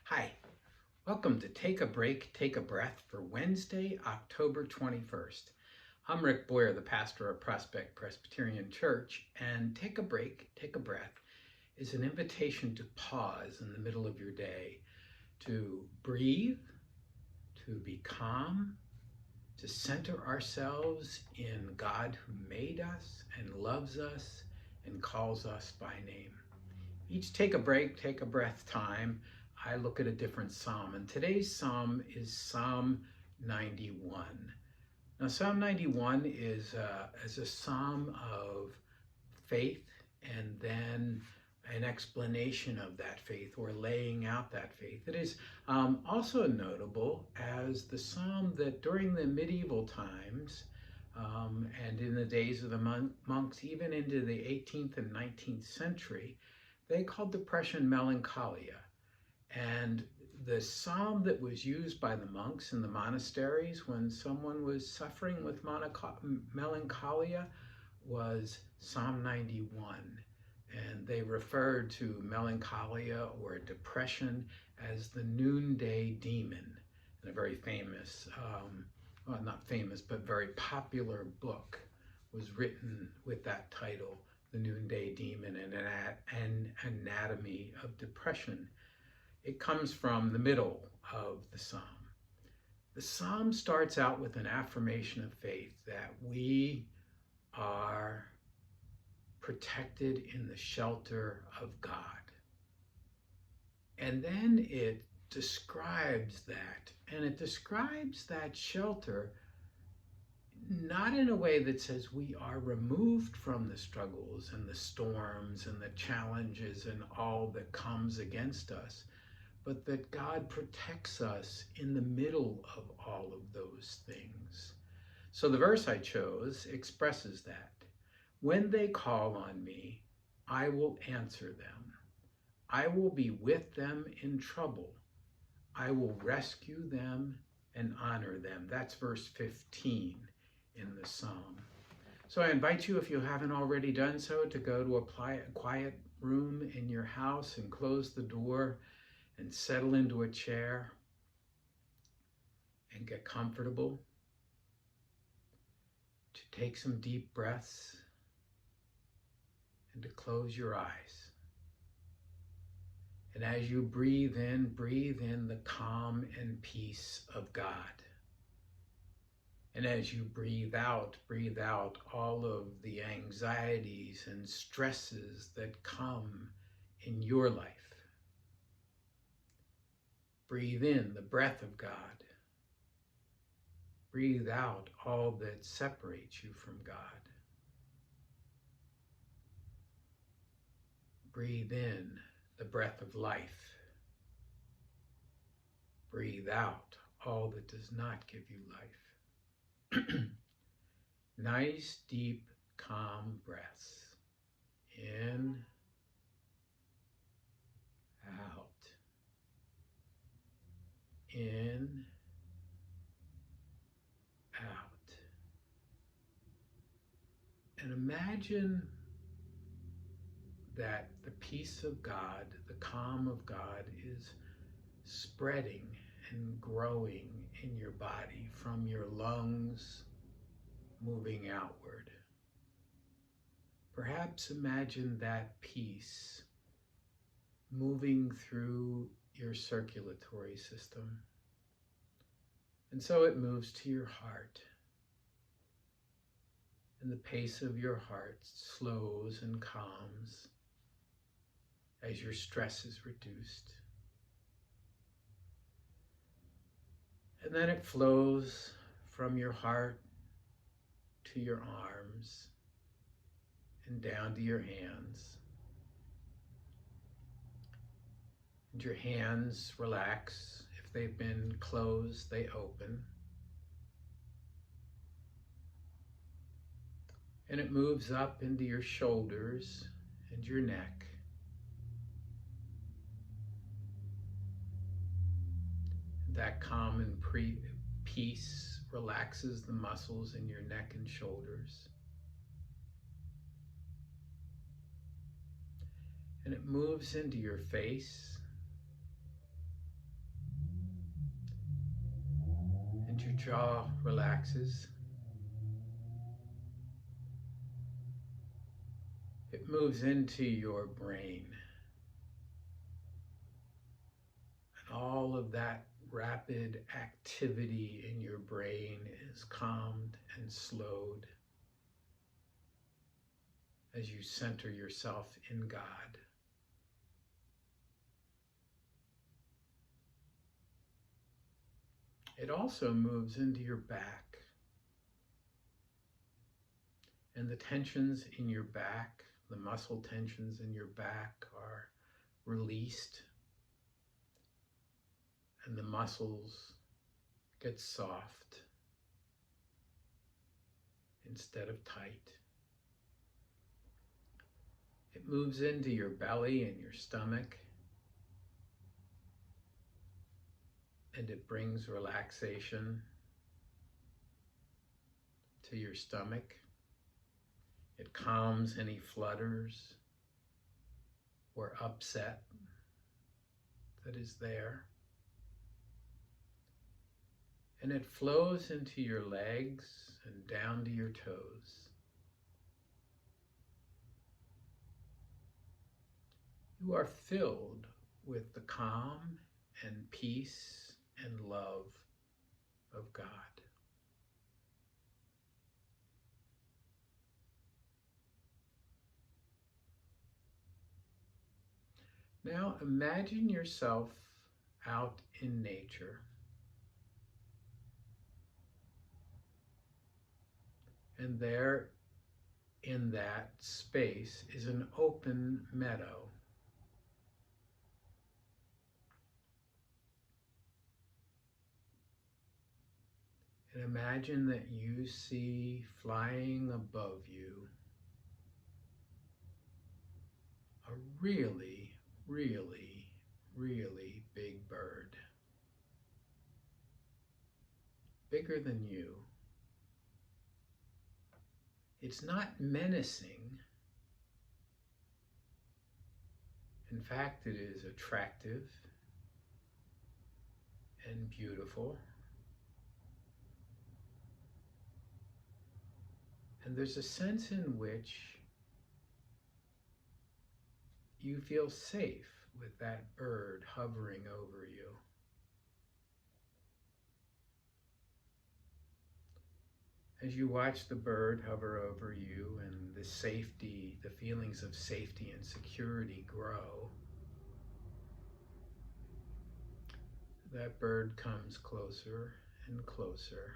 Hi, welcome to Take a Break, Take a Breath for Wednesday, October 21st. I'm Rick Boyer, the pastor of Prospect Presbyterian Church, and Take a Break, Take a Breath is an invitation to pause in the middle of your day, to breathe, to be calm, to center ourselves in God who made us and loves us and calls us by name. Each Take a Break, Take a Breath time, I look at a different psalm, and today's psalm is Psalm 91. Now, Psalm 91 is a psalm of faith and then an explanation of that faith or laying out that faith. It is also notable as the psalm that during the medieval times and in the days of the monks, even into the 18th and 19th century, they called depression melancholia. And the psalm that was used by the monks in the monasteries when someone was suffering with melancholia was Psalm 91. And they referred to melancholia or depression as the noonday demon. And a very famous, well, not famous, but very popular book was written with that title, The Noonday Demon, and an anatomy of depression. It comes from the middle of the psalm. The psalm starts out with an affirmation of faith that we are protected in the shelter of God. And then it describes that, and it describes that shelter not in a way that says we are removed from the struggles and the storms and the challenges and all that comes against us, but that God protects us in the middle of all of those things. So the verse I chose expresses that. When they call on me, I will answer them. I will be with them in trouble. I will rescue them and honor them. That's verse 15 in the psalm. So I invite you, if you haven't already done so, to go to a quiet room in your house and close the door and settle into a chair and get comfortable, to take some deep breaths and to close your eyes. And as you breathe in the calm and peace of God. And as you breathe out all of the anxieties and stresses that come in your life. Breathe in the breath of God. Breathe out all that separates you from God. Breathe in the breath of life. Breathe out all that does not give you life. Nice, deep, calm breaths. In, out. In, out. And imagine that the peace of God, the calm of God is spreading and growing in your body from your lungs, moving outward. Perhaps imagine that peace moving through your circulatory system. And so it moves to your heart. And the pace of your heart slows and calms as your stress is reduced. And then it flows from your heart to your arms and down to your hands. And your hands relax. If they've been closed, they open. And it moves up into your shoulders and your neck. That calm and peace relaxes the muscles in your neck and shoulders. And it moves into your face jaw relaxes. It moves into your brain. And all of that rapid activity in your brain is calmed and slowed as you center yourself in God. It also moves into your back. And the tensions in your back, the muscle tensions in your back are released. And the muscles get soft instead of tight. It moves into your belly and your stomach. And it brings relaxation to your stomach. It calms any flutters or upset that is there. And it flows into your legs and down to your toes. You are filled with the calm and peace and love of God. Now imagine yourself out in nature. And there in that space is an open meadow. And imagine that you see flying above you a really, really, really big bird. Bigger than you. It's not menacing. In fact, it is attractive and beautiful. And there's a sense in which you feel safe with that bird hovering over you. As you watch the bird hover over you and the safety, the feelings of safety and security grow, that bird comes closer and closer.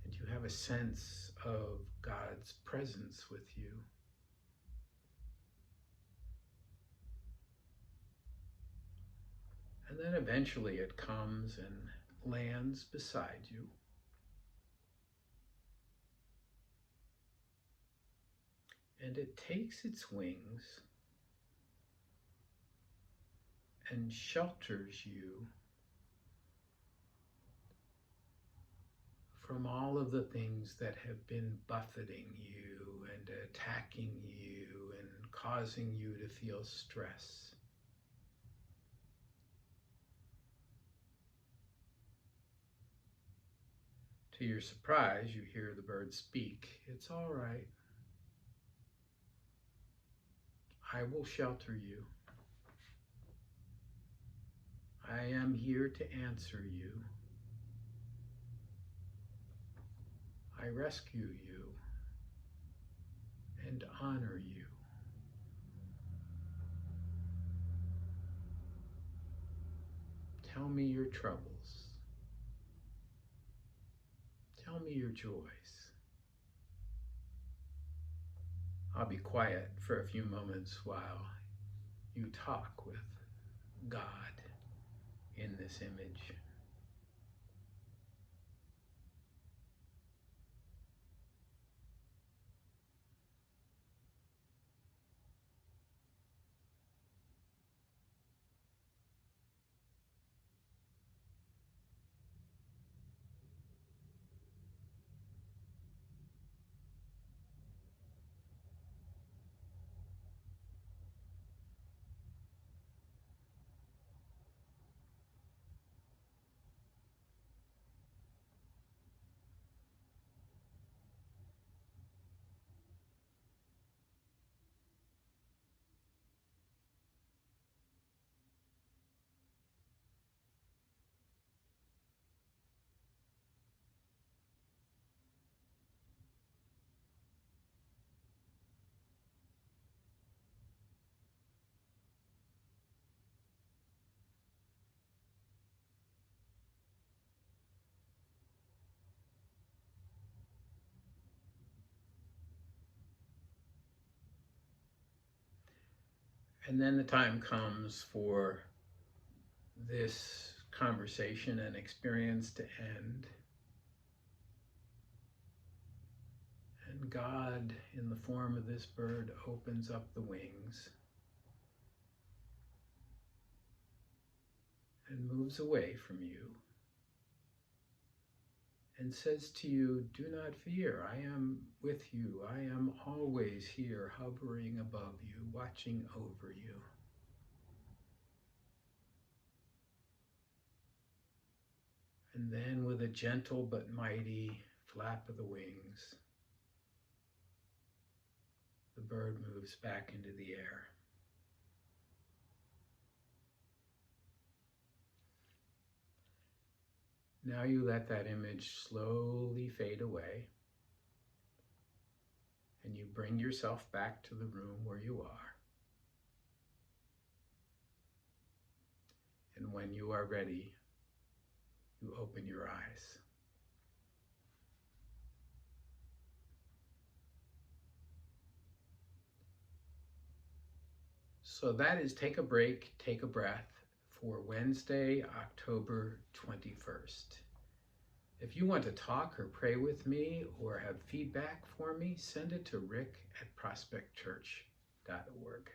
And you have a sense of God's presence with you. And then eventually it comes and lands beside you. And it takes its wings and shelters you from all of the things that have been buffeting you and attacking you and causing you to feel stress. To your surprise, you hear the bird speak. It's all right. I will shelter you. I am here to answer you. I rescue you and honor you. Tell me your troubles. Tell me your joys. I'll be quiet for a few moments while you talk with God in this image. And then the time comes for this conversation and experience to end. And God, in the form of this bird, opens up the wings and moves away from you and says to you, "Do not fear, I am with you. I am always here, hovering above you, watching over you." And then with a gentle but mighty flap of the wings, the bird moves back into the air. Now you let that image slowly fade away, and you bring yourself back to the room where you are. And when you are ready, you open your eyes. So that is Take a Break, Take a Breath for Wednesday, October 21st. If you want to talk or pray with me or have feedback for me, send it to rick@prospectchurch.org.